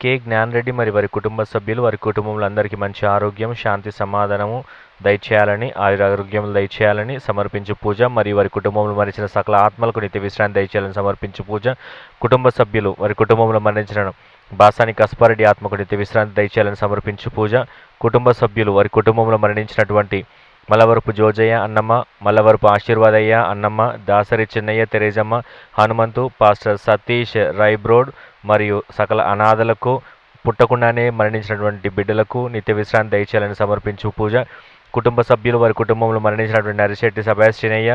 K Gyan Reddy మరియు వారి కుటుంబ సభ్యులు, వారి కుటుంబంలో అందరికీ మంచి ఆరోగ్యం, శాంతి, సమాధానము దయచేయాలని, ఆరోగ్యములు దయచేయాలని సమర్పించు పూజ. మరియు వారి కుటుంబంలో మరణించిన సకల ఆత్మలకు నిత్య విశ్రాంతి దయచేయాలని సమర్పించు పూజ. కుటుంబ సభ్యులు వారి కుటుంబంలో మరణించిన బాసాని కస్పారెడ్డి ఆత్మకు నిత్య విశ్రాంతి దయచేయాలని సమర్పించు పూజ. కుటుంబ సభ్యులు వారి కుటుంబంలో మరణించినటువంటి మల్లవరపు జోజయ్య అన్నమ్మ, మల్లవరపు ఆశీర్వాదయ్య అన్నమ్మ, దాసరి చిన్నయ్య, తెరేజమ్మ, హనుమంతు, పాస్టర్ సతీష్ రైబ్రోడ్ మరియు సకల అనాథలకు, పుట్టకుండానే మరణించినటువంటి బిడ్డలకు నిత్య విశ్రాంతి దయచేయాలని సమర్పించు పూజ. కుటుంబ సభ్యులు వారి కుటుంబంలో మరణించినటువంటి నరిశెట్టి సెబాస్టినయ్య,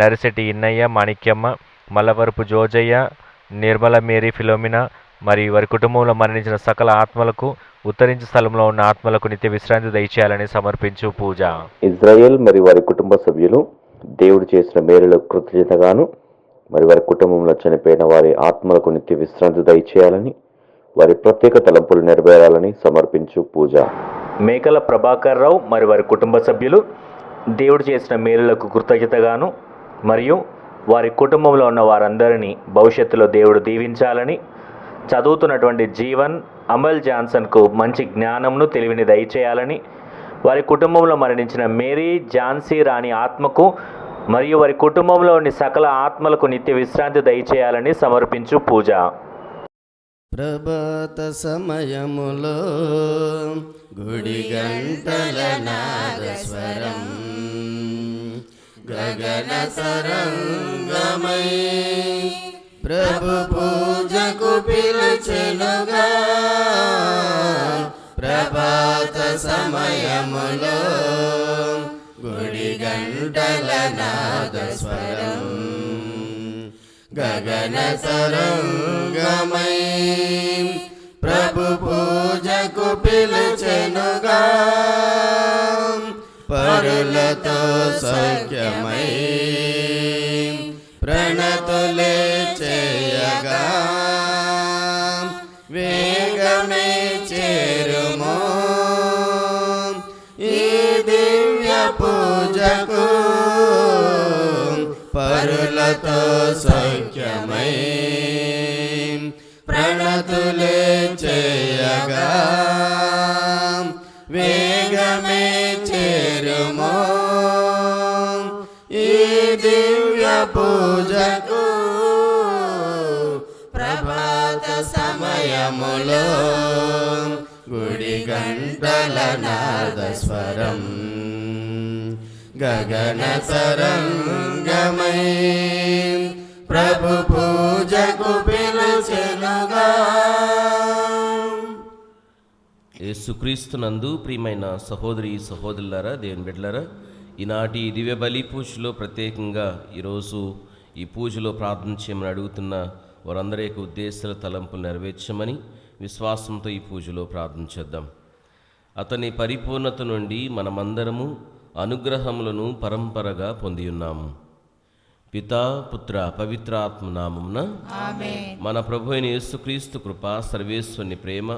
నరిశెట్టి ఇన్నయ్య, మాణిక్యమ్మ, మల్లవరపు జోజయ్య, నిర్మల మేరీ ఫిలోమినా మరియు వారి కుటుంబంలో మరణించిన సకల ఆత్మలకు, ఉత్తరించే స్థలంలో ఉన్న ఆత్మలకు నిత్య విశ్రాంతి దయచేయాలని సమర్పించు పూజ. ఇజ్రాయెల్ మరియు వారి కుటుంబ సభ్యులు దేవుడు చేసిన మేలులకు కృతజ్ఞతగాను మరి వారి కుటుంబంలో చనిపోయిన వారి ఆత్మలకు నిత్య విశ్రాంతి దయచేయాలని, వారి ప్రత్యేక తలంపులు నెరవేరాలని సమర్పించు పూజ. మేకల ప్రభాకర్ రావు మరి వారి కుటుంబ సభ్యులు దేవుడు చేసిన మేలులకు కృతజ్ఞతగాను మరియు వారి కుటుంబంలో ఉన్న వారందరినీ భవిష్యత్తులో దేవుడు దీవించాలని, చదువుతున్నటువంటి జీవన్ అమల్ జాన్సన్కు మంచి జ్ఞానంను, తెలివిని దయచేయాలని, వారి కుటుంబంలో మరణించిన మేరీ ఝాన్సీ రాణి ఆత్మకు మరియు వారి కుటుంబంలోని సకల ఆత్మలకు నిత్య విశ్రాంతి దయచేయాలని సమర్పించు పూజ. ప్రభాత సమయములో గుడి గంటల నాదస్వరం గగన తరంగమై ప్రభు పూజకు పిలిచెనుగా. ప్రభాత సమయములో గుడి గంటల నాదస్వరం గగన తరంగమై ప్రభు పూజకు పిలిచెనుగా. పరులతో సఖ్యమై ప్రణతులే చేయగా వేగమే చేరుమో ఈ దివ్య పూజకు. పరులతో సఖ్యమై ప్రణతులే చేయగా వేగమే చేరుమో ఈ దివ్య పూజకు. ప్రభాత సమయములో గుడి గంటల నాదస్వరం గగన తరంగమై ప్రభు పూజకు పిలిచెనుగా. యేసుక్రీస్తునందు ప్రియమైన సహోదరి సహోదరులారా, దేవుని బిడ్డలారా, ఈనాటి దివ్య బలి పూజలో ప్రత్యేకంగా ఈరోజు ఈ పూజలో ప్రార్థన చేయమని అడుగుతున్న వారందరి యొక్క ఉద్దేశాల తలంపులు నెరవేర్చమని విశ్వాసంతో ఈ పూజలో ప్రార్థన చేద్దాం. అతని పరిపూర్ణత నుండి మనమందరము అనుగ్రహములను పరంపరగా పొంది ఉన్నాము. పితా, పుత్ర, పవిత్రాత్మ నామమున మన ప్రభు అయిన యేసుక్రీస్తు కృప, సర్వేశ్వరుని ప్రేమ,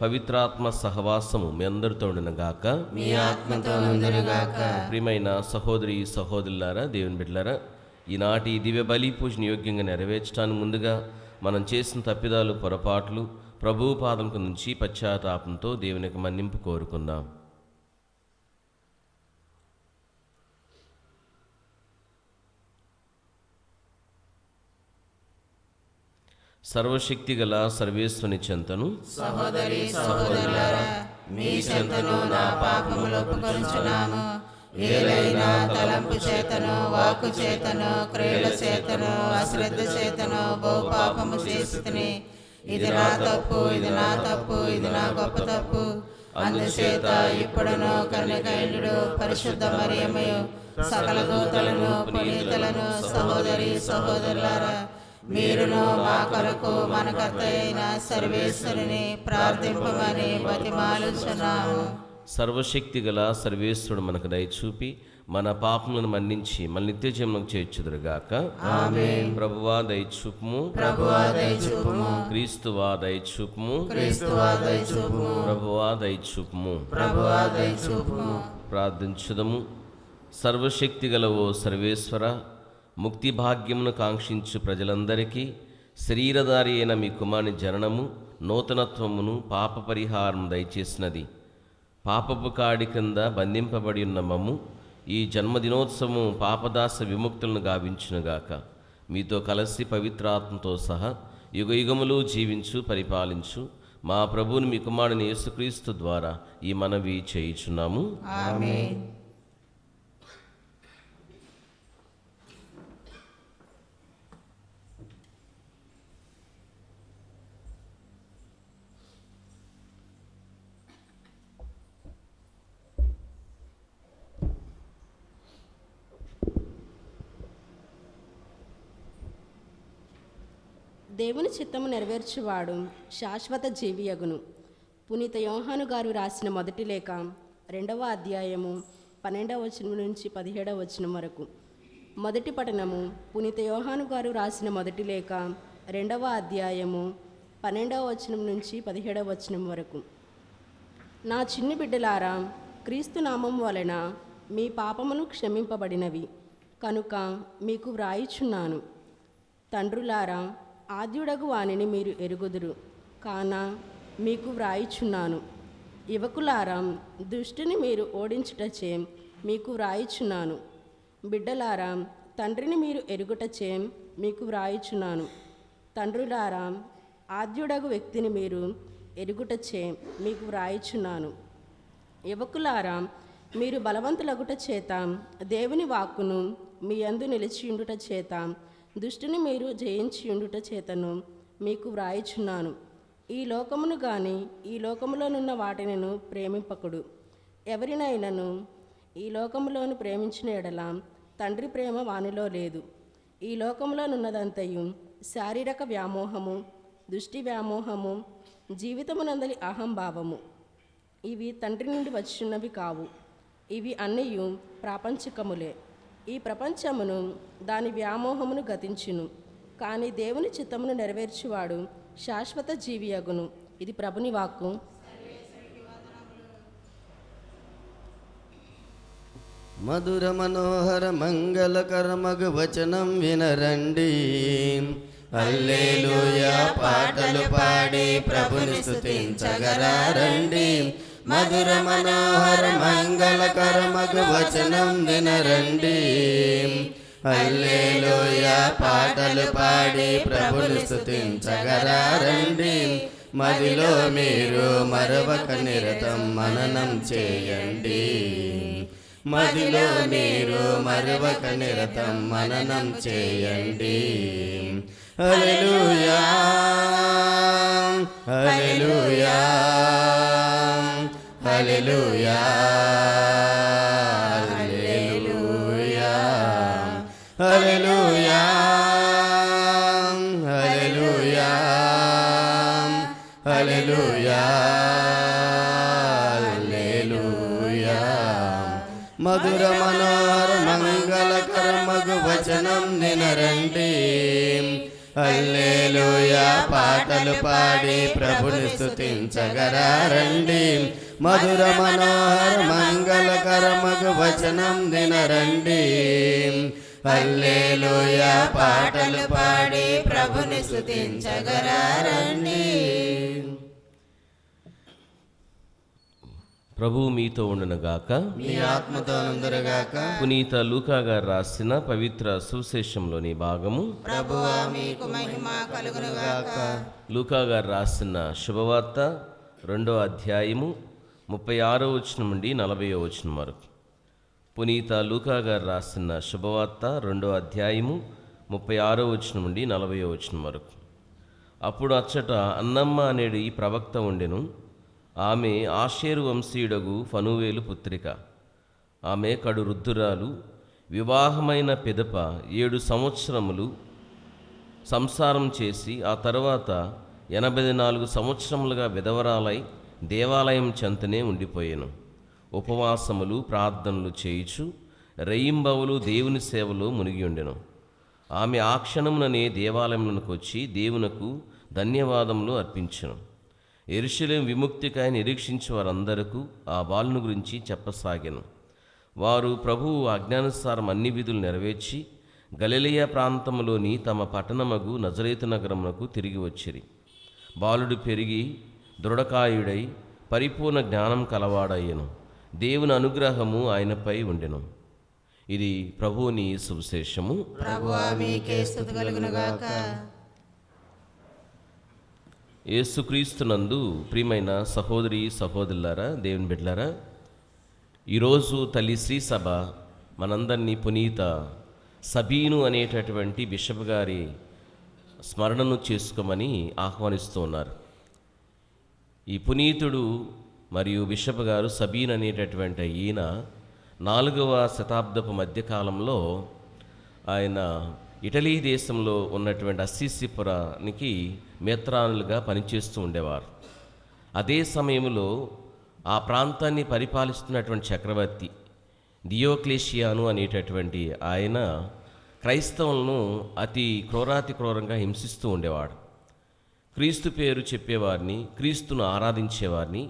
పవిత్రాత్మ సహవాసము మీ అందరితో ఉండునుగాక. ప్రియమైన సహోదరి సహోదరులారా, దేవుని బిడ్డలారా, ఈనాటి దివ్య బలి పూజను యోగ్యంగా నెరవేర్చడానికి ముందుగా మనం చేసిన తప్పిదాలు, పొరపాట్లు ప్రభువు పాదముకు నుంచి పశ్చాత్తాపంతో దేవునికి మన్నింపు కోరుకుందాం. సర్వశక్తి గల సర్వేశ్వని చెంతను సహోదరి సహోదరులారా, మీ చెంతను నా పాపములు ఒప్పుకొనుచున్నాను. ఏలైనా తలంపు చేతను, వాక్కు చేతను, క్రియల చేతను, అశ్రద్ధ చేతను బహు పాపము చేసితిని. ఇది నా తప్పు, ఇది నా తప్పు, ఇది నా గొప్ప తప్పు. అందుచేత ఇప్పుడును కన్యకైండు పరిశుద్ధ మరియమ్మయు సకల దూతలను, పునీతులను, సహోదరి సహోదరులారా, మీరును మా కొరకు మన కర్త అయిన సర్వేశ్వరుని ప్రార్థింపమని బతిమాలుచున్నాము. సర్వశక్తి గల సర్వేశ్వరుడు మనకు దయచూపి మన పాపములను మన్నించి మన నిత్య జీవనకు చేర్చుదురుగాక. ఆమేన్. ప్రభువా దయచూపుము, ప్రభువా దయచూపుము. క్రీస్తువా దయచూపుము, క్రీస్తువా దయచూపుము. ప్రభువా దయచూపుము. ప్రభువా దయచూపుము. ప్రార్థించుదము. సర్వశక్తి గల ఓ సర్వేశ్వర, ముక్తి భాగ్యమును కాంక్షించు ప్రజలందరికీ శరీరధారి అయిన మీ కుమారుని జననము నూతనత్వమును పాప పరిహారం దయచేసినది. పాపపు కాడి క్రింద బంధింపబడి ఉన్న మమ్ము ఈ జన్మదినోత్సవం పాపదాస విముక్తులను గావించునుగాక. మీతో కలిసి పవిత్రాత్మతో సహా యుగయుగములు జీవించు పరిపాలించు మా ప్రభువుని మీ కుమారుని యేసుక్రీస్తు ద్వారా ఈ మనవి చేయుచున్నాము. ఆమేన్. దేవుని చిత్తము నెరవేర్చువాడు శాశ్వత జీవియగును. పునీత యోహాను గారు రాసిన మొదటి లేఖ 2వ అధ్యాయము 12వ వచనం నుంచి 17వ వచనం వరకు. మొదటి పఠనము పునీత యోహాను గారు రాసిన మొదటి లేఖ 2వ అధ్యాయము 12వ వచనం నుంచి 17వ వచనం వరకు. నా చిన్ని బిడ్డలారా, క్రీస్తు నామం వలన మీ పాపములు క్షమింపబడినవి కనుక మీకు వ్రాయిచున్నాను. తండ్రులారా, ఆద్యుడగు వానిని మీరు ఎరుగుదురు కాన మీకు వ్రాయిచున్నాను. యువకులారా, దుష్టుని మీరు ఓడించుటచే మీకు వ్రాయిచున్నాను. బిడ్డలారా, తండ్రిని మీరు ఎరుగుటచే మీకు వ్రాయిచున్నాను. తండ్రులారా, ఆద్యుడగు వ్యక్తిని మీరు ఎరుగుటచే మీకు వ్రాయిచున్నాను. యువకులారా, మీరు బలవంతులగుట చేత దేవుని వాక్కును మీ యందు నిలిచియుండుట చేత దుష్టుని మీరు జయించియుండుట చేతను మీకు వ్రాయిచున్నాను. ఈ లోకమును గాని ఈ లోకములోనున్న వాటిని ప్రేమింపకుడు. ఎవరినైనాను ఈ లోకములోను ప్రేమించిన ఎడల తండ్రి ప్రేమ వానిలో లేదు. ఈ లోకములోనున్నదంతయు శారీరక వ్యామోహము, దృష్టి వ్యామోహము, జీవితమునందలి అహంభావము. ఇవి తండ్రి నుండి వచ్చినవి కావు. ఇవి అన్నయు ప్రాపంచికములే. ఈ ప్రపంచమును దాని వ్యామోహమును గతించును. కానీ దేవుని చిత్తమును నెరవేర్చువాడు శాశ్వత జీవియగును. ఇది ప్రభుని వాక్కు. మధుర మనోహర మంగళకర మగ వచనం వినరండి. హల్లెలూయా పాటలు పాడి ప్రభుని స్తుతించగరారండి. మధుర మనోహర మంగళకర మగ వచనం వినరండి. హల్లెలూయా పాటలు పాడి ప్రభుని స్తుతించగరారండి. మదిలో మీరు మరవక నిరతం మననం చేయండి. మదిలో మీరు మరవక నిరతం మననం చేయండి. హల్లెలూయా హల్లెలూయా హల్లెలూయా హల్లెలూయా హల్లెలూయా హల్లెలూయా హల్లెలూయా హల్లెలూయా. మధుర మనోహర మంగళకర మగు వచనం వినరండి. హల్లెలూయా పాటలు పాడి ప్రభుని స్తుతించగరారండి. మధుర మనోహర మంగళకర మగు వచనం వినరండి. హల్లెలూయా పాటలు పాడి ప్రభుని స్తుతించగరారండి. ప్రభువు మీతో ఉండునుగాక, మీ ఆత్మతో నందురుగాక. పునీత లూకా గారు రాసిన పవిత్ర సువిశేషంలోని భాగము. ప్రభువా మీకు మహిమ కలుగునుగాక. లూకా గారు రాసిన శుభవార్త 2వ అధ్యాయము 36వ వచనం నుండి 40వ వచనం వరకు. పునీత లూకా గారు రాసిన శుభవార్త 2వ అధ్యాయము 36వ వచనం నుండి 40వ వచనం వరకు. అప్పుడు అచ్చట అన్నమ్మ అనేడు ఈ ప్రవక్త ఉండెను. ఆమె ఆషేరు వంశీయుడగు ఫనువేలు పుత్రిక. ఆమె కడు వృద్ధురాలు. వివాహమైన పిదప 7 సంవత్సరములు సంసారం చేసి ఆ తర్వాత 84 సంవత్సరములుగా విధవరాలై దేవాలయం చెంతనే ఉండిపోయాను. ఉపవాసములు ప్రార్థనలు చేయుచు రెయింబవులు దేవుని సేవలో మునిగి ఉండెను. ఆమె ఆ క్షణముననే దేవాలయంలోకి వచ్చి దేవునకు ధన్యవాదములు అర్పించెను. యెరూషలేము విముక్తికై నిరీక్షించే వారందరకు ఆ బాలుని గురించి చెప్పసాగాను. వారు ప్రభువు ఆజ్ఞానుసారం అన్ని విధులు నెరవేర్చి గలిలయ ప్రాంతంలోని తమ పట్టణమగు నజరేతు నగరమునకు తిరిగి వచ్చిరి. బాలుడు పెరిగి దృఢకాయుడై పరిపూర్ణ జ్ఞానం కలవాడయ్యను. దేవుని అనుగ్రహము ఆయనపై ఉండెను. ఇది ప్రభువుని సువిశేషము. ప్రభువా మీకే స్తుతి కలుగునుగాక. యేసుక్రీస్తునందు ప్రియమైన సహోదరి సహోదరులారా, దేవుని బిడ్డలారా, ఈరోజు తల్లి శ్రీ సభ మనందరినీ పునీత సబీను అనేటటువంటి బిషప్ గారి స్మరణను చేసుకోమని ఆహ్వానిస్తూ ఉన్నారు. ఈ పునీతుడు మరియు బిషప్ గారు సబీన్ అనేటటువంటి ఈయన 4వ శతాబ్దపు మధ్యకాలంలో ఆయన ఇటలీ దేశంలో ఉన్నటువంటి అస్సిసిపురానికి మేత్రానులుగా పనిచేస్తూ ఉండేవారు. అదే సమయంలో ఆ ప్రాంతాన్ని పరిపాలిస్తున్నటువంటి చక్రవర్తి డియోక్లేషియాను అనేటటువంటి ఆయన క్రైస్తవులను అతి క్రూరాతి క్రూరంగా హింసిస్తూ ఉండేవాడు. క్రీస్తు పేరు చెప్పేవారిని, క్రీస్తును ఆరాధించేవారిని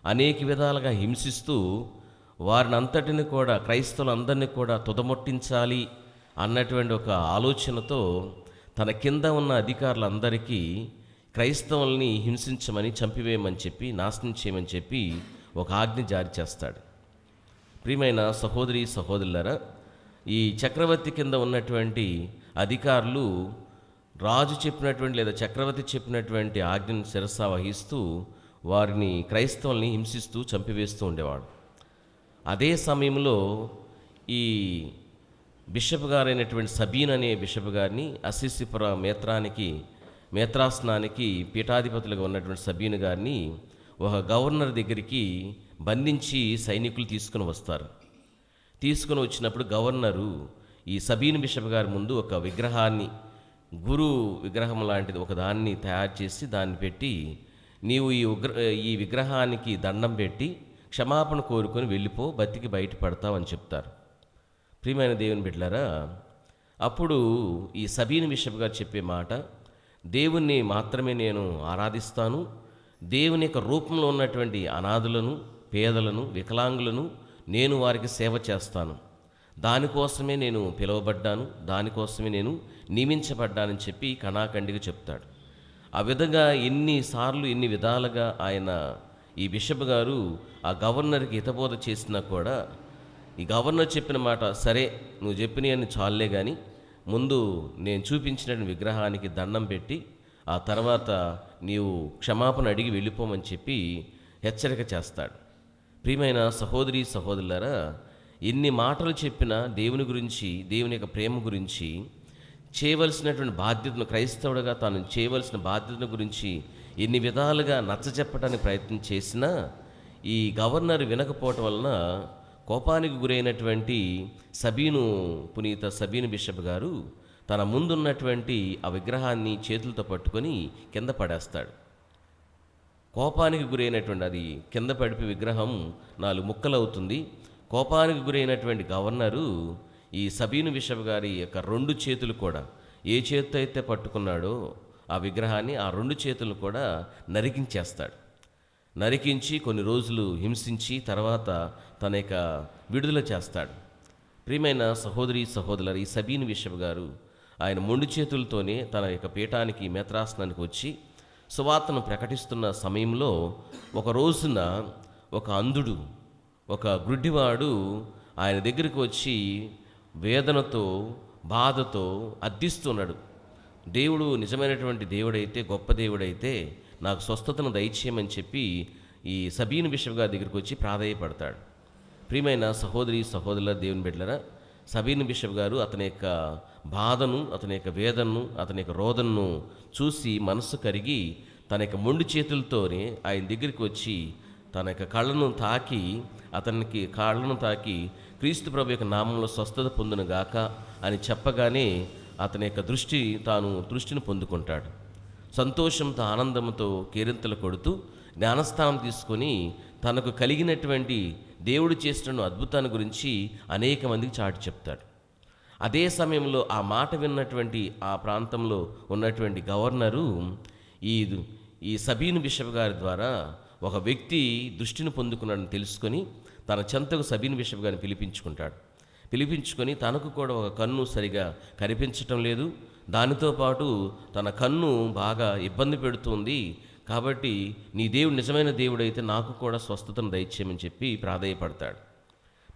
అనేక విధాలుగా హింసిస్తూ వారిని అంతటిని కూడా, క్రైస్తవులందరినీ కూడా తుదముట్టించాలి అన్నటువంటి ఒక ఆలోచనతో తన కింద ఉన్న అధికారులందరికీ క్రైస్తవుల్ని హింసించమని, చంపివేయమని చెప్పి, నాశనం చేయమని చెప్పి ఒక ఆజ్ఞ జారీ చేస్తాడు. ప్రియమైన సహోదరి సహోదరులారా, ఈ చక్రవర్తి కింద ఉన్నటువంటి అధికారులు రాజు చెప్పినటువంటి లేదా చక్రవర్తి చెప్పినటువంటి ఆజ్ఞను శిరసా వహిస్తూ వారిని, క్రైస్తవుల్ని హింసిస్తూ చంపివేస్తూ ఉండేవాడు. అదే సమయంలో ఈ బిషప్ గారైనటువంటి సబీన్ అనే బిషప్ గారిని అస్సిసిపుర మేత్రాసనానికి పీఠాధిపతులుగా ఉన్నటువంటి సబీన్ గారిని ఒక గవర్నర్ దగ్గరికి బంధించి సైనికులు తీసుకుని వస్తారు. తీసుకుని వచ్చినప్పుడు గవర్నరు ఈ సబీన్ బిషప్ గారి ముందు ఒక విగ్రహాన్ని, గురు విగ్రహం లాంటిది ఒక దాన్ని తయారు చేసి దాన్ని పెట్టి, నీవు ఈ విగ్రహానికి దండం పెట్టి క్షమాపణ కోరుకొని వెళ్ళిపో, బతికి బయటపడతావు అని చెప్తారు. ప్రియమైన దేవుని బిడ్డలారా, అప్పుడు ఈ సబీన్ బిషప్ గారు చెప్పే మాట, దేవుణ్ణి మాత్రమే నేను ఆరాధిస్తాను, దేవుని యొక్క రూపంలో ఉన్నటువంటి అనాథులను, పేదలను, వికలాంగులను నేను వారికి సేవ చేస్తాను, దానికోసమే నేను పిలువబడ్డాను, దానికోసమే నేను నియమించబడ్డానని చెప్పి కణాఖండిగా చెప్తాడు. ఆ విధంగా ఎన్నిసార్లు ఎన్ని విధాలుగా ఆయన ఈ బిషప్ గారు ఆ గవర్నర్కి హితబోధ చేసినా కూడా ఈ గవర్నర్ చెప్పిన మాట, సరే నువ్వు చెప్పినవన్నీ చాలులే కానీ ముందు నేను చూపించిన విగ్రహానికి దండం పెట్టి ఆ తర్వాత నీవు క్షమాపణ అడిగి వెళ్ళిపోమని చెప్పి హెచ్చరిక చేస్తాడు. ప్రియమైన సహోదరి సహోదరులారా, ఎన్ని మాటలు చెప్పినా దేవుని గురించి, దేవుని యొక్క ప్రేమ గురించి, చేయవలసినటువంటి బాధ్యతను, క్రైస్తవుడిగా తాను చేయవలసిన బాధ్యతను గురించి ఎన్ని విధాలుగా నచ్చజెప్పడానికి ప్రయత్నం చేసినా ఈ గవర్నర్ వినకపోవటం వలన కోపానికి గురైనటువంటి పునీత సబీను బిషప్ గారు తన ముందున్నటువంటి ఆ విగ్రహాన్ని చేతులతో పట్టుకొని కింద పడేస్తాడు. కోపానికి గురైనటువంటి అది కింద పడిపి విగ్రహం 4 ముక్కలవుతుంది. కోపానికి గురైనటువంటి గవర్నరు ఈ సబీను బిషప్ గారి యొక్క 2 చేతులు కూడా, ఏ చేతితో అయితే పట్టుకున్నాడో ఆ విగ్రహాన్ని, ఆ 2 చేతులు కూడా నరికించేస్తాడు. నరికించి కొన్ని రోజులు హింసించి తర్వాత తన యొక్క విడుదల చేస్తాడు. ప్రియమైన సహోదరి సహోదరులు, ఈ సబీను బిషప్ గారు ఆయన 2 చేతులతోనే తన యొక్క పీఠానికి, మేత్రాసనానికి వచ్చి సువార్తను ప్రకటిస్తున్న సమయంలో ఒక రోజున ఒక అంధుడు, ఒక గుడ్డివాడు ఆయన దగ్గరికి వచ్చి వేదనతో, బాధతో అర్థిస్తున్నాడు. దేవుడు నిజమైనటువంటి దేవుడైతే, గొప్ప దేవుడైతే నాకు స్వస్థతను దయచేయమని చెప్పి ఈ సబీను బిషప్ గారి దగ్గరికి వచ్చి ప్రాధేయపడతాడు. ప్రియమైన సహోదరి సహోదరుల, దేవుని బిడ్డలారా, సబీను బిషప్ గారు అతని యొక్క బాధను, అతని యొక్క వేదనను, అతని యొక్క రోదనను చూసి మనసు కరిగి తన యొక్క 2 చేతులతోనే ఆయన దగ్గరికి వచ్చి తన యొక్క కళ్ళను తాకి క్రీస్తు ప్రభు యొక్క నామంలో స్వస్థత పొందును గాక అని చెప్పగానే అతని యొక్క దృష్టిని పొందుకుంటాడు. సంతోషంతో, ఆనందంతో కేరింతలు కొడుతూ జ్ఞానస్థానం తీసుకొని తనకు కలిగినటువంటి దేవుడు చేసిన అద్భుతాన్ని గురించి అనేక మందికి చాటి చెప్తాడు. అదే సమయంలో ఆ మాట విన్నటువంటి ఆ ప్రాంతంలో ఉన్నటువంటి గవర్నరు ఈ సబీను బిషప్ గారి ద్వారా ఒక వ్యక్తి దృష్టిని పొందుకున్నాడని తెలుసుకొని తన చెంతకు సబీను బిషప్ గారిని పిలిపించుకొని తనకు కూడా ఒక కన్ను సరిగా కనిపించటం లేదు, దానితో పాటు తన కన్ను బాగా ఇబ్బంది పెడుతుంది, కాబట్టి నీ దేవుడు నిజమైన దేవుడైతే నాకు కూడా స్వస్థతను దయచేయమని చెప్పి ప్రాధేయపడతాడు.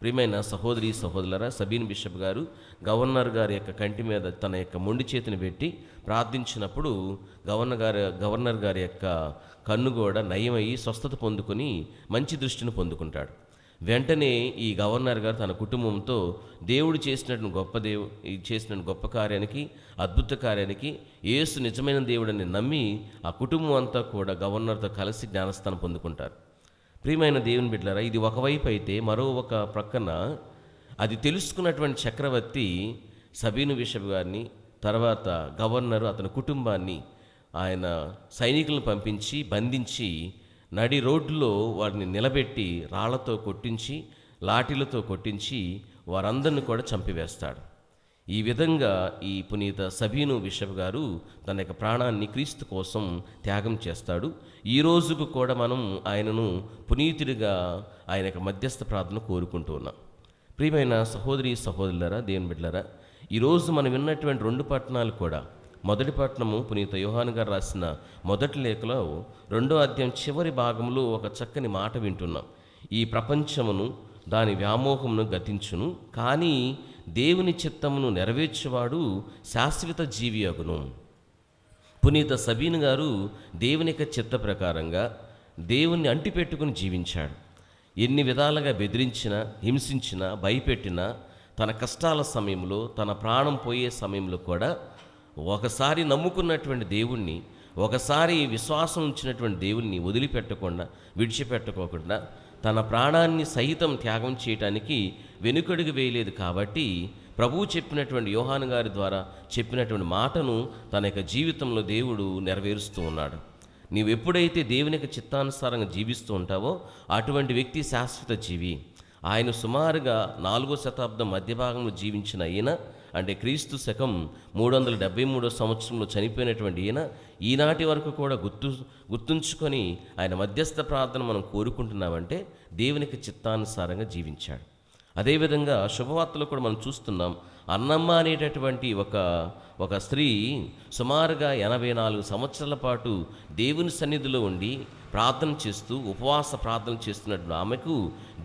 ప్రియమైన సహోదరి సహోదరులారా, సబీన్ బిషప్ గారు గవర్నర్ గారి యొక్క కంటి మీద తన యొక్క మొండి చేతిని పెట్టి ప్రార్థించినప్పుడు గవర్నర్ గారి యొక్క కన్ను కూడా నయమయ్యి స్వస్థత పొందుకొని మంచి దృష్టిని పొందుకుంటాడు. వెంటనే ఈ గవర్నర్ గారు తన కుటుంబంతో దేవుడు చేసినటువంటి గొప్ప కార్యానికి, అద్భుత కార్యానికి, యేసు నిజమైన దేవుడని నమ్మి ఆ కుటుంబం అంతా కూడా గవర్నర్తో కలిసి జ్ఞానస్థానం పొందుకుంటారు. ప్రియమైన దేవుని బిడ్డలారా, ఇది ఒకవైపు అయితే మరో ఒక ప్రక్కన అది తెలుసుకున్నటువంటి చక్రవర్తి సబీను బిషప్ గారిని, తర్వాత గవర్నరు అతని కుటుంబాన్ని ఆయన సైనికులను పంపించి బంధించి నడి రోడ్డులో వారిని నిలబెట్టి రాళ్లతో కొట్టించి, లాఠీలతో కొట్టించి వారందరిని కూడా చంపివేస్తాడు. ఈ విధంగా ఈ పునీత సబీను బిషప్ గారు తన యొక్క ప్రాణాన్ని క్రీస్తు కోసం త్యాగం చేస్తాడు. ఈ రోజుకు కూడా మనం ఆయనను పునీతుడిగా ఆయన యొక్క మధ్యస్థ ప్రార్థన కోరుకుంటూ ఉన్నాం. ప్రియమైన సహోదరి సహోదరులారా, దేవుని బిడ్డలారా, ఈరోజు మనం విన్నటువంటి 2 పట్టణాలు కూడా, మొదటి పట్టణము పునీత యోహాను గారు రాసిన మొదటి లేఖలో 2వ అధ్యాయం చివరి భాగంలో ఒక చక్కని మాట వింటున్నాం. ఈ ప్రపంచమును దాని వ్యామోహమును గతించును, కానీ దేవుని చిత్తమును నెరవేర్చేవాడు శాశ్వత జీవియగును. పునీత సబీన్ గారు దేవుని యొక్క చిత్త ప్రకారంగా దేవుణ్ణి అంటిపెట్టుకుని జీవించాడు. ఎన్ని విధాలుగా బెదిరించినా, హింసించినా, భయపెట్టినా, తన కష్టాల సమయంలో, తన ప్రాణం పోయే సమయంలో కూడా ఒకసారి నమ్ముకున్నటువంటి దేవుణ్ణి, ఒకసారి విశ్వాసం ఉంచినటువంటి దేవుణ్ణి వదిలిపెట్టకుండా, విడిచిపెట్టుకోకుండా తన ప్రాణాన్ని సహితం త్యాగం చేయటానికి వెనుకడుగు వేయలేదు. కాబట్టి ప్రభువు చెప్పినటువంటి యోహాను గారి ద్వారా చెప్పినటువంటి మాటను తన యొక్క జీవితంలో దేవుడు నెరవేరుస్తూ ఉన్నాడు. నీవు ఎప్పుడైతే దేవుని యొక్క చిత్తానుసారంగా జీవిస్తూ ఉంటావో అటువంటి వ్యక్తి శాశ్వత జీవి. ఆయన సుమారుగా 4వ శతాబ్దం మధ్యభాగంలో జీవించిన ఈయన, అంటే క్రీస్తు శకం 373 సంవత్సరంలో చనిపోయినటువంటి ఈయన ఈనాటి వరకు కూడా గుర్తుంచుకొని ఆయన మధ్యస్థ ప్రార్థన మనం కోరుకుంటున్నామంటే దేవునికి చిత్తానుసారంగా జీవించాడు. అదేవిధంగా శుభవార్తలో కూడా మనం చూస్తున్నాం. అన్నమ్మ అనేటటువంటి ఒక స్త్రీ సుమారుగా 84 సంవత్సరాల పాటు దేవుని సన్నిధిలో ఉండి ప్రార్థన చేస్తూ, ఉపవాస ప్రార్థన చేస్తున్నటువంటి ఆమెకు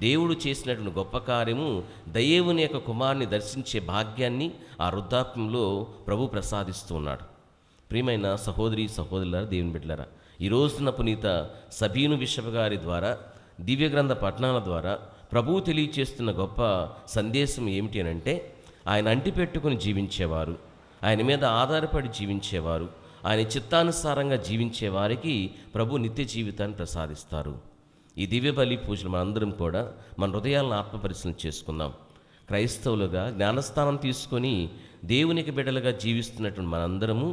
దేవుడు చేసినటువంటి గొప్ప కార్యము దైవుని యొక్క కుమారుని దర్శించే భాగ్యాన్ని ఆ వృద్ధాప్యంలో ప్రభు ప్రసాదిస్తూ ఉన్నాడు. ప్రియమైన సహోదరి సహోదరులారా, దేవుని బిడ్డలారా, ఈ రోజున పునీత సబీను బిషప్ గారి ద్వారా, దివ్య గ్రంథ పఠనాల ద్వారా ప్రభువు తెలియచేస్తున్న గొప్ప సందేశం ఏమిటి అనంటే, ఆయన అంటిపెట్టుకుని జీవించేవారు, ఆయన మీద ఆధారపడి జీవించేవారు, ఆయన చిత్తానుసారంగా జీవించే వారికి ప్రభు నిత్య జీవితాన్ని ప్రసాదిస్తారు. ఈ దివ్య బలి పూజలు మనందరం కూడా మన హృదయాలను ఆత్మపరిశీలన చేసుకుందాం. క్రైస్తవులుగా జ్ఞానస్థానం తీసుకొని దేవునికి బిడ్డలుగా జీవిస్తున్నటువంటి మనందరము,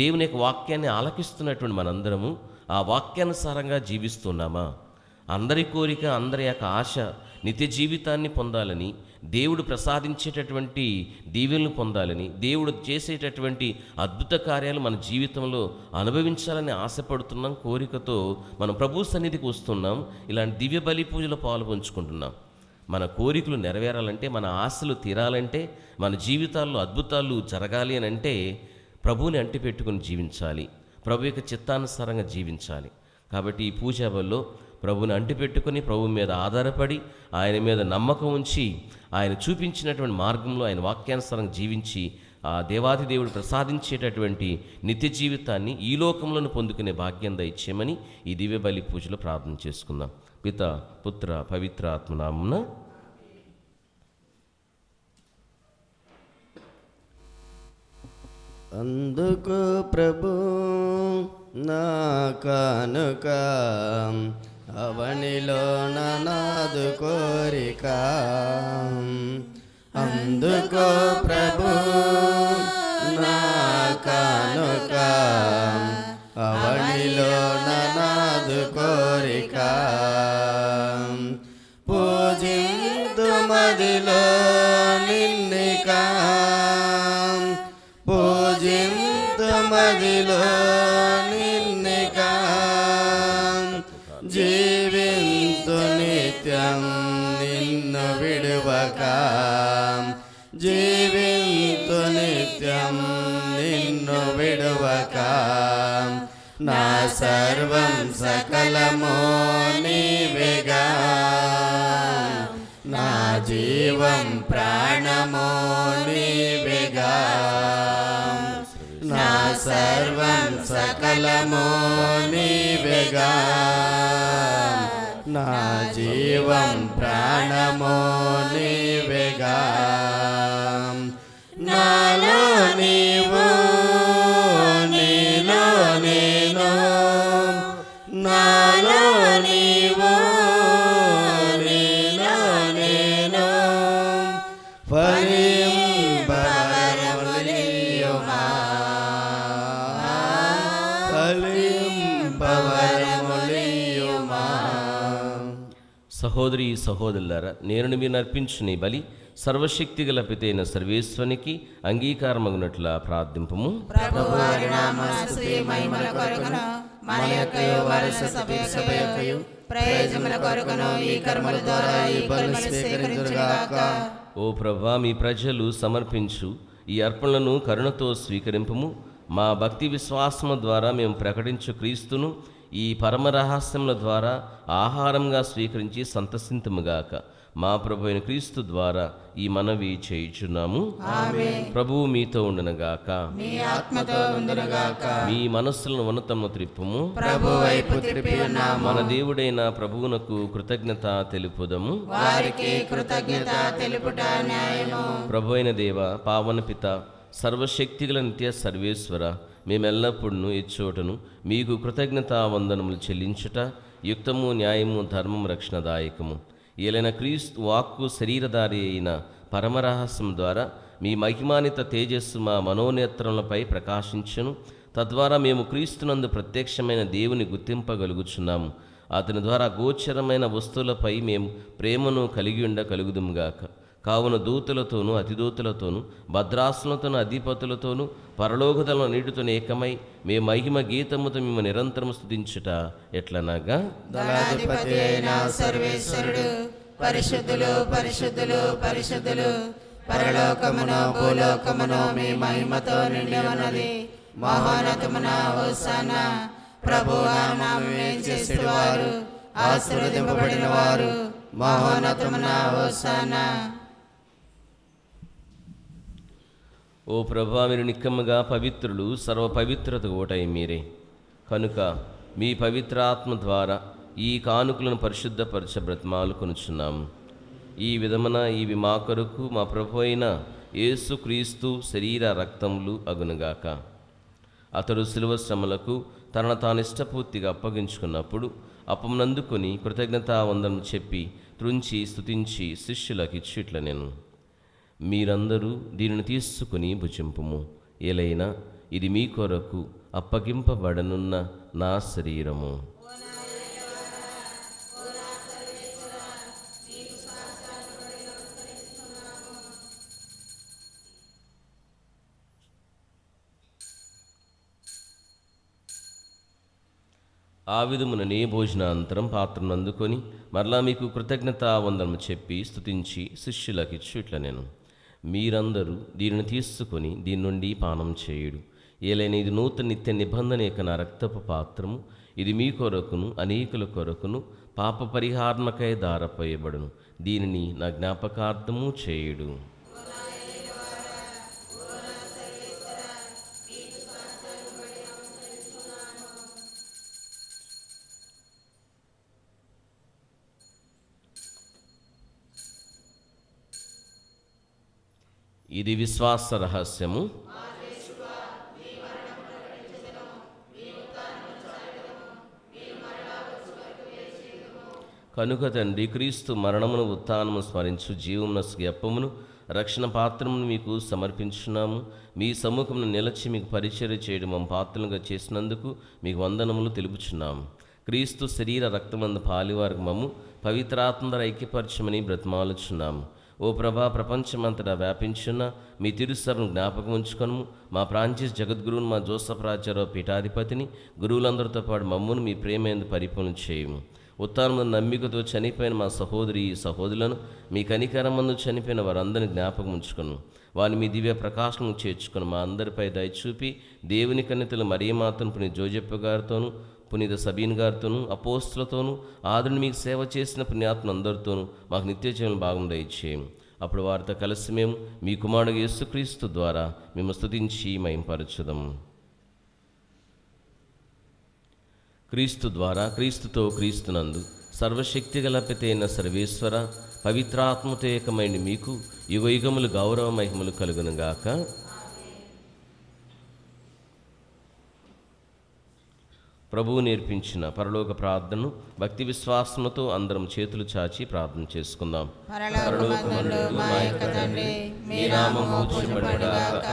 దేవుని యొక్క వాక్యాన్ని ఆలకిస్తున్నటువంటి మనందరము ఆ వాక్యానుసారంగా జీవిస్తున్నామా? అందరి కోరిక, అందరి యొక్క ఆశ నిత్య జీవితాన్ని పొందాలని, దేవుడు ప్రసాదించేటటువంటి దీవెనలు పొందాలని, దేవుడు చేసేటటువంటి అద్భుత కార్యాలు మన జీవితంలో అనుభవించాలని ఆశపడుతున్నాం. కోరికతో మనం ప్రభు సన్నిధికి వస్తున్నాం. ఇలాంటి దివ్య బలి పూజలో పాల్పంచుకుంటున్నాం. మన కోరికలు నెరవేరాలంటే, మన ఆశలు తీరాలంటే, మన జీవితాల్లో అద్భుతాలు జరగాలి అని అంటే ప్రభువుని అంటిపెట్టుకుని జీవించాలి, ప్రభు యొక్క చిత్తానుసారంగా జీవించాలి. కాబట్టి ఈ పూజా బలిలో ప్రభువుని అంటిపెట్టుకుని, ప్రభు మీద ఆధారపడి, ఆయన మీద నమ్మకం ఉంచి, ఆయన చూపించినటువంటి మార్గంలో ఆయన వాక్యానుసారంగా జీవించి ఆ దేవాది దేవుడు ప్రసాదించేటటువంటి నిత్య జీవితాన్ని ఈ లోకంలోనే పొందుకునే భాగ్యం దయచేయమని ఈ దివ్య బలి పూజలో ప్రార్థన చేసుకుందాం. పిత, పుత్ర, పవిత్ర ఆత్మనామమున. అందుకు ప్రభు నా కానుక, అవనిలో నాదు కోరిక. అందుకో ప్రభు నా కానుక, అవనిలో నాదు కోరిక. పూజింతు మదిలో నిన్నిక, పూజింతు మదిలో నిన్నిక. జీవింతు నిత్యం నిన్ను విడువక, సర్వం సకలము నీవేగా నా జీవం ప్రాణము నీవేగా నా సర్వం సకలము నీవేగా నా జీవం ప్రాణము నీవేగా నాలో నీవు నీలో నేను నాలో నీవు నీలో నేను ఫలింపవరములియుమా ఫలింపవరములియుమా. సహోదరి సహోదరులారా, నేను మీరు అర్పించు నీ బలి సర్వశక్తి గల పితైన సర్వేశ్వనికి అంగీకారమగునట్ల ప్రార్థింపము. ప్రభువారి నామస్తుతి మహిమల కొరకును మన యొక్కయు వరుస సభ యొక్కయు ప్రయోజనముల కొరకును ఈ కర్మల ద్వారా ఈ బలులు స్వీకరించుగాక. ఓ ప్రభువా, మీ ప్రజలు సమర్పించు ఈ అర్పణలను కరుణతో స్వీకరింపము. మా భక్తి విశ్వాసము ద్వారా మేము ప్రకటించు క్రీస్తును ఈ పరమ రహస్యముల ద్వారా ఆహారంగా స్వీకరించి సంతసింతుముగాక. మా ప్రభు అయిన క్రీస్తు ద్వారా ఈ మనవి చేయుచున్నాము. ప్రభువు మీతో ఉండునుగాక. మీ ఆత్మతో ఉండునుగాక. మీ మనస్సులను ఉన్నతము త్రిప్పుము. ప్రభు వైపు త్రిప్పి ఉన్నాము. మన దేవుడైన ప్రభువునకు కృతజ్ఞత తెలుపుదము. వారికి కృతజ్ఞత తెలుపుట న్యాయము. ప్రభు అయిన దేవ, పావన పిత, సర్వశక్తిగల నిత్య సర్వేశ్వర, మేమెల్లప్పుడూ ఇచ్చోటను మీకు కృతజ్ఞతా వందనములు చెల్లించుట యుక్తము, న్యాయము, ధర్మము, రక్షణదాయకము. ఏలైన క్రీస్తు వాక్కు శరీరధారి అయిన పరమరహస్యం ద్వారా మీ మహిమానిత తేజస్సు మా మనోనేత్రములపై ప్రకాశించును. తద్వారా మేము క్రీస్తునందు ప్రత్యక్షమైన దేవుని గుర్తింపగలుగుచున్నాము. అతని ద్వారా గోచరమైన వస్తువులపై మేము ప్రేమను కలిగి ఉండగలుగుదుముగాక. కావున దూతలతోనూ అతిదూతలతోనూ భద్రాసులతోనూ అధిపతులతోనూ పరలోకతల నీటితో ఏకమై మే మహిమ గీతముతో మేము నిరంతరం స్తుతించుట ఎట్లనగా, దళాధిపతి అయిన సర్వేశ్వరుడు పరిశుద్ధులు పరిశుద్ధులు పరిశుద్ధులు, పరలోకమును భూలోకమును మీ మహిమతో నిండి ఉన్నది. మహోన్నతమున హోసానా. ప్రభువా నామమునే చేసేవారు ఆశీర్వదింపబడిన వారు. మహోన్నతమున హోసానా. ఓ ప్రభువా, మీరు నిక్కముగా పవిత్రులు, సర్వ పవిత్రతకు ఓటై మీరే. కనుక మీ పవిత్రాత్మ ద్వారా ఈ కానుకలను పరిశుద్ధపరచ బ్రతిమాలు కొనుచున్నాము. ఈ విధమున ఇవి మా కొరకు మా ప్రభు అయిన యేసుక్రీస్తు శరీర రక్తములు అగునుగాక. అతడు శిలువ శ్రమలకు తనను తాను ఇష్టపూర్తిగా అప్పగించుకున్నప్పుడు అప్పమునందుకొని కృతజ్ఞతా వందనం చెప్పి త్రుంచి స్తుతించి శిష్యులకు ఇచ్చిట్ల నేను, మీరందరూ దీనిని తీసుకుని భుజింపుము. ఏలైనా ఇది మీ కొరకు అప్పగింపబడనున్న నా శరీరము. ఆ విధముననే భోజనాంతరం పాత్రను అందుకొని మరలా మీకు కృతజ్ఞతా వందనము చెప్పి స్తుతించి శిష్యులకు ఇచ్చుట్ల నేను, మీరందరూ దీనిని తీసుకొని దీని నుండి పానం చేయుడు. ఏలైనా ఇది నూతన నిత్య నిబంధన యొక్క నా రక్తపు పాత్రము. ఇది మీ కొరకును అనేకుల కొరకును పాప పరిహారణకై దారపోయబడును. దీనిని నా జ్ఞాపకార్థము చేయుడు. ఇది విశ్వాస రహస్యము. కనుక తండ్రి, క్రీస్తు మరణమును ఉత్థానము స్మరించు జీవమున అప్పమును రక్షణ పాత్రమును మీకు సమర్పించున్నాము. మీ సముఖమును నిలచి మీకు పరిచర్య చేయడం మా పాత్రలుగా చేసినందుకు మీకు వందనములు తెలుపుచున్నాము. క్రీస్తు శరీర రక్తమందు పాలివారికి మమ్ము పవిత్రాత్మ ఐక్యపరచమని బ్రతిమాలుచున్నాము. ఓ ప్రభా, ప్రపంచమంతటా వ్యాపించున్న మీ తిరుసభను జ్ఞాపకం ఉంచుకొను. మా ఫ్రాన్సిస్ జగద్గురువును, మా జోసఫ్ రాజారావు పీఠాధిపతిని, గురువులందరితో పాటు మమ్మును మీ ప్రేమేందు పరిపూర్ణ చేయము. ఉత్తానమందు నమ్మికతో చనిపోయిన మా సహోదరి సహోదరులను, మీ కనికరమందు చనిపోయిన వారందరినీ జ్ఞాపకం ఉంచుకొను. వారిని మీ దివ్య ప్రకాశం చేర్చుకొని మా అందరిపై దయచూపి దేవుని కన్యతలు మరియమాతను పుని జోజప్ప గారితోనూ పునీత సబీన్ గారితోనూ అపోస్తులతోనూ ఆదరణ మీకు సేవ చేసిన పుణ్యాత్మ అందరితోనూ మాకు నిత్య జీవన భాగం దయచేయం. అప్పుడు వారితో కలిసి మేము మీ కుమారుడు యేసుక్రీస్తు ద్వారా మేము స్తుతించి మహింపరచుదాం. క్రీస్తు ద్వారా, క్రీస్తుతో, క్రీస్తునందు సర్వశక్తి గల పితైన సర్వేశ్వర పవిత్రాత్మతో ఏకమైన మీకు యుగయుగములు గౌరవ మహిమలు కలుగునుగాక. ప్రభువు నేర్పించిన పరలోక ప్రార్థనను భక్తి విశ్వాసముతో అందరం చేతులు చాచి ప్రార్థన చేసుకుందాం. పరలోకమందు మా యొక్క తండ్రి, మీ నామము పూజింపబడుగాక,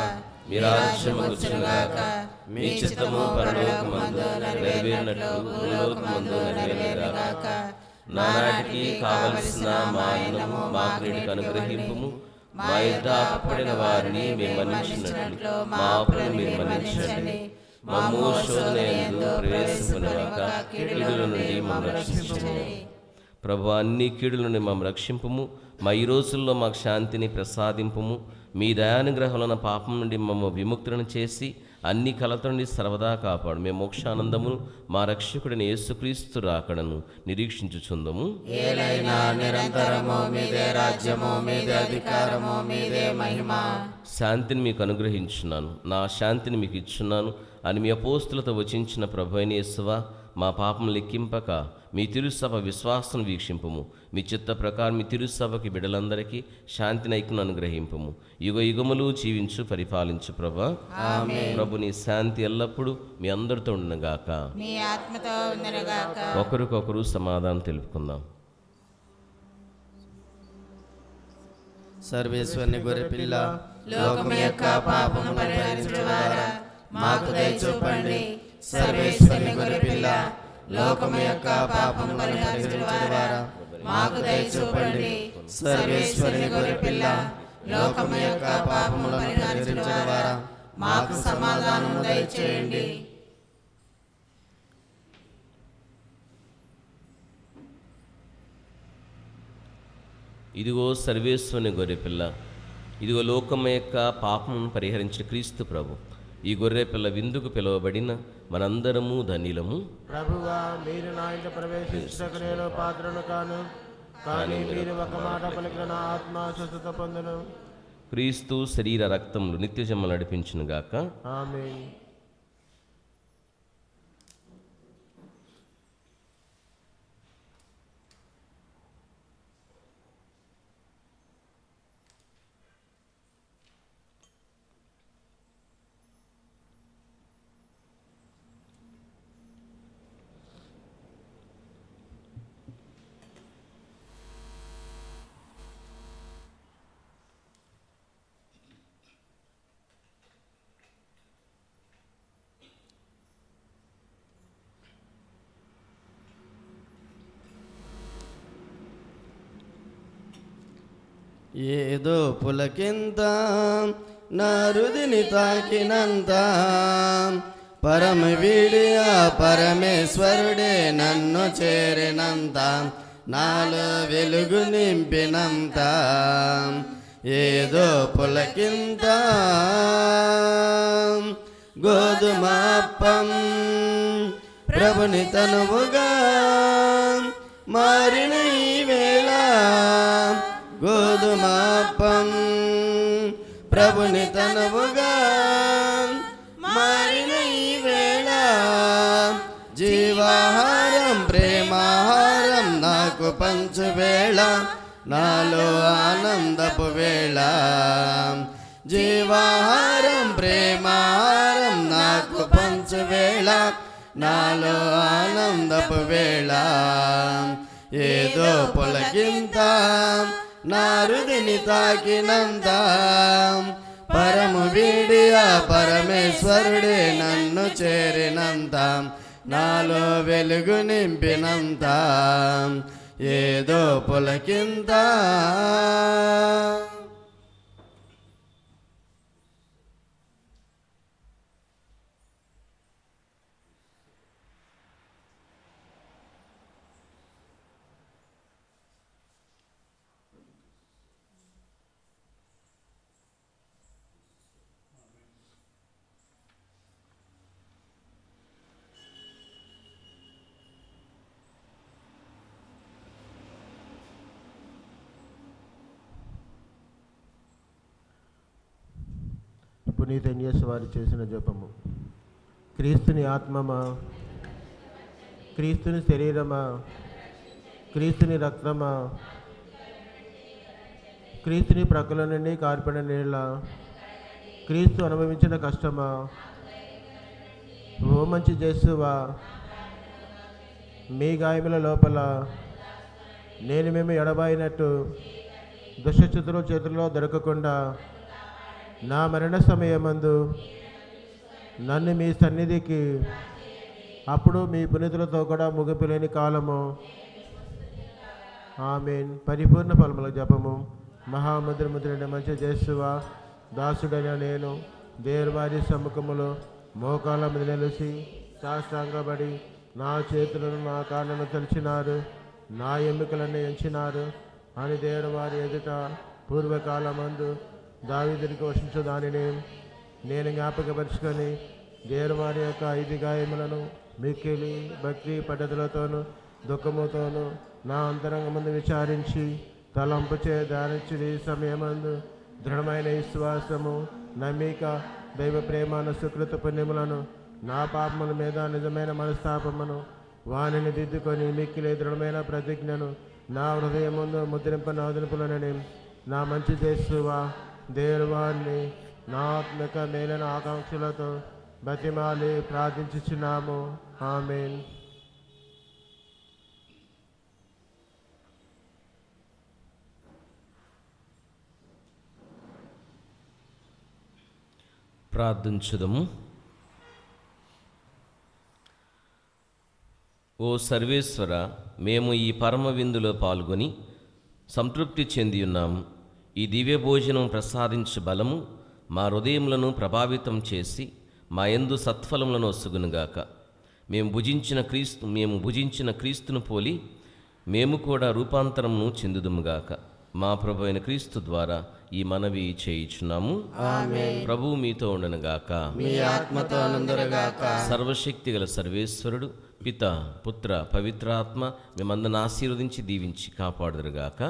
మీ రాజ్యము వచ్చుగాక, మీ చిత్తము పరలోకమందు నెరవేరినట్లు భూలోకమందు నెరవేరుగాక. నానాటికి కావలసిన మా అన్నము మాకు నేటికి అనుగ్రహింపుము. మా యుద్ధ అప్పడిన వారిని మేము మన్నించినట్లు మా అప్పులను మీరు మన్నించండి. మమ్ము శోధనయందు ప్రవేశింపనివ్వక కీడుల నుండి మమ్మల్ని రక్షించండి. ప్రభు, అన్ని కీడుల నుండి మమ్మల్ని రక్షింపుము. మా ఈ రోజుల్లో మాకు శాంతిని ప్రసాదింపుము. మీ దయానుగ్రహములైన పాపం నుండి మమ్మ విముక్తులను చేసి అన్ని కలత నుండి సర్వదా కాపాడు. మేము మోక్షానందమును మా రక్షకుడిని యేసుక్రీస్తు రాకడను నిరీక్షించుచుందము. ఏలైనా నిరంతరము మీదే రాజ్యము, మీదే అధికారము, మీదే మహిమ. శాంతిని మీకు అనుగ్రహించున్నాను, నా శాంతిని మీకు ఇచ్చున్నాను అని మీ అపోస్తులతో వచించిన ప్రభు అయిన యేసువా, మా పాపం లెక్కింపక మీ తిరుసభ విశ్వాసం వీక్షింపుము. మీ చిత్త ప్రకారం మీ తిరుసభకి బిడ్డలందరికీ శాంతిని ఐక్యను అనుగ్రహింపుము. యుగ యుగములు జీవించు పరిపాలించు ప్రభా. ప్రభు, నీ శాంతి ఎల్లప్పుడూ మీ అందరితో ఉండునుగాక, మీ ఆత్మతో ఉండునుగాక. ఒకరికొకరు సమాధానం తెలుపుకుందాం. సర్వేశ్వరుని గొర్రెపిల్ల, లోకము యొక్క పాపము పరిహరించువారా మాకు దయ చూపండి. సర్వేశ్వరుని గొర్రెపిల్ల, లోకము యొక్క పాపము పరిహరించువారా మాకు దయ చూపండి. సర్వేశ్వరుని గొర్రెపిల్ల, లోకము యొక్క పాపము పరిహరించువారా మాకు సమాధానము దయచేయండి. ఇదిగో సర్వేశ్వరుని గొర్రెపిల్ల, ఇదిగో లోకం యొక్క పాపమును పరిహరించిన క్రీస్తు ప్రభు. ఈ గొర్రెపిల్ల విందుకు పిలువబడిన మనందరము ధన్యులము. ప్రభువా, మీరు నా ఇంట ప్రవేశించక నేను పాత్రను కాను, కానీ మీరు ఒక మాట పలికిన నా ఆత్మ స్వస్థత పొందును. క్రీస్తు శరీర రక్తములు నిత్య జన్మలు నడిపించునుగాక. ఆమేన్. ఏదో పులకింత నా హృదిని తాకినంత, పరమ వీడి ఆ పరమేశ్వరుడే నన్ను చేరినంత, నాలో వెలుగు నింపినంత. ఏదో పులకింత గోధుమాప్పం ప్రభుని తనువుగా మారిన ఈ వేళ, గోధుమాప్పం ప్రభుని తనువుగా మారిన ఈ వేళ, జీవాహారం ప్రేమాహారం నాకు పంచు వేళ, నాలో ఆనందపు వేళ. జీవాహారం ప్రేమాహారం నాకు పంచు వేళ, నాలో ఆనందపు వేళ. ఏదో పొలకింత నా హృదిని తాకినంత, పరము వీడి ఆ పరమేశ్వరుడే నన్ను చేరినంత, నాలో వెలుగు నింపినంత. ఏదో పొలకింత. పునీత ఇన్యస్ వారు చేసిన జపము. క్రీస్తుని ఆత్మమా, క్రీస్తుని శరీరమా, క్రీస్తుని రక్తమా, క్రీస్తుని ప్రక్కల నుండి కార్పణ నీళ్ళ, క్రీస్తు అనుభవించిన కష్టమా, ఓ మంచి జేసువా, మీ గాయముల లోపల నేను మేము ఎడబాయినట్టు దుష్టశత్రుల చేతుల్లో దొరకకుండా నా మరణ సమయమందు నన్ను మీ సన్నిధికి అప్పుడు మీ పునీతులతో కూడా ముగింపు లేని కాలము. ఆమేన్. పరిపూర్ణ ఫలముల జపము. మహాముద్రముద్రుడ మంచి జేసువా, దాసుడైన నేను దేవవారి సముఖములో మోకాళ్ళ మీద నిలిచి సాష్టాంగపడి నా చేతులను నా కాళ్ళను తలిచినారు, నా ఎముకలను ఎంచినారు అని దేవవారి ఎదుట పూర్వకాలమందు దావీదుని ఘోషించు దానిని నేను జ్ఞాపకపరుచుకొని దేవవారి యొక్క 5 గాయములను మిక్కిలి భక్తి పద్ధతులతోనూ దుఃఖముతోనూ నా అంతరంగమందు విచారించి తలంపు చే ధ్యానించి సమయమందు దృఢమైన విశ్వాసము, నమ్మిక, దైవ ప్రేమను, సుకృత పుణ్యములను, నా పాపముల మీద నిజమైన మనస్తాపమును వానిని దిద్దుకొని మిక్కిలి దృఢమైన ప్రతిజ్ఞను నా హృదయం ముందు ముద్రింపనాదునుపులనని నా మంచి చేసువా దేవాన్ని నా ఆత్మిక మేలైన ఆకాంక్షలతో బతిమాలి ప్రార్థించుచున్నాము. ఆమేన్. ప్రార్థించుదము. ఓ సర్వేశ్వర, మేము ఈ పరమ విందులో పాల్గొని సంతృప్తి చెంది ఉన్నాము. ఈ దివ్య భోజనం ప్రసాదించు బలము మా హృదయములను ప్రభావితం చేసి మా యందు సత్ఫలములను ఒసుగునుగాక. మేము భుజించిన క్రీస్తును పోలి మేము కూడా రూపాంతరమును చెందుదుముగాక. మా ప్రభు అయిన క్రీస్తు ద్వారా ఈ మనవి చేయుచున్నాము. ప్రభువు మీతో ఉండనుగాక, మీ ఆత్మతో నందురుగాక. సర్వశక్తి గల సర్వేశ్వరుడు పిత, పుత్ర, పవిత్రాత్మ మిమ్మందరిని ఆశీర్వదించి దీవించి కాపాడుదురుగాక.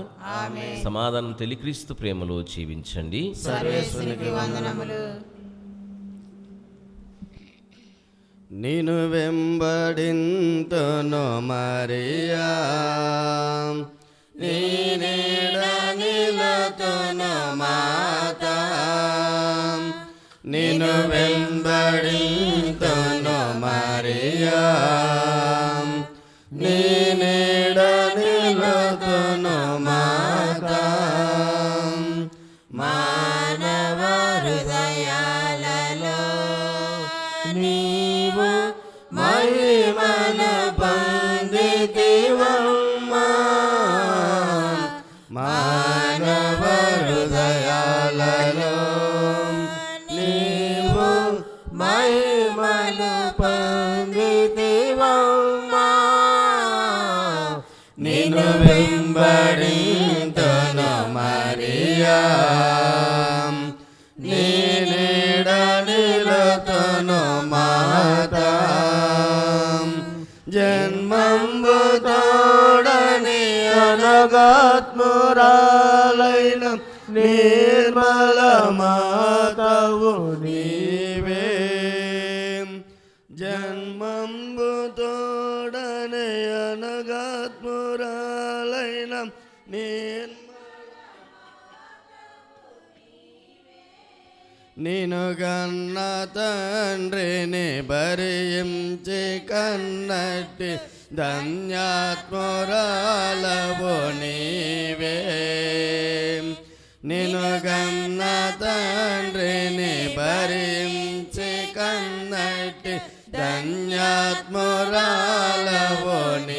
సమాధానం తెలిక్రీస్తు ప్రేమలో జీవించండి. సర్వేశ్వరునికి వందనములు. నిను వెంబడింతును మరియా, నీ నీడ నిలతును మాతా, నిను వెంబడింతును మరియా, నీ నీడ నిలతును మాతా. మానవ హృదయాలలో నీవు మహిమను పొందితివమ్మా. మానవ హృదయాలలో నీవు మహిమను పొందితివమ్మా. నిన్ను వెంబడింతును మరియా, నీ నీడ నిలతును మాతా. జన్మంబు తోడని అనగాత్మురాలైన నిర్మల మాతవు నీవే. జన్మంబు తోడని అనగాత్మురాలైన నిను గన్న తండ్రిని భరించి కన్నట్టి ధన్యాత్మురాలవు నీవే. నిను గన్న తండ్రిని భరించి కన్నట్టి ధన్యాత్మురాలవు నీవే.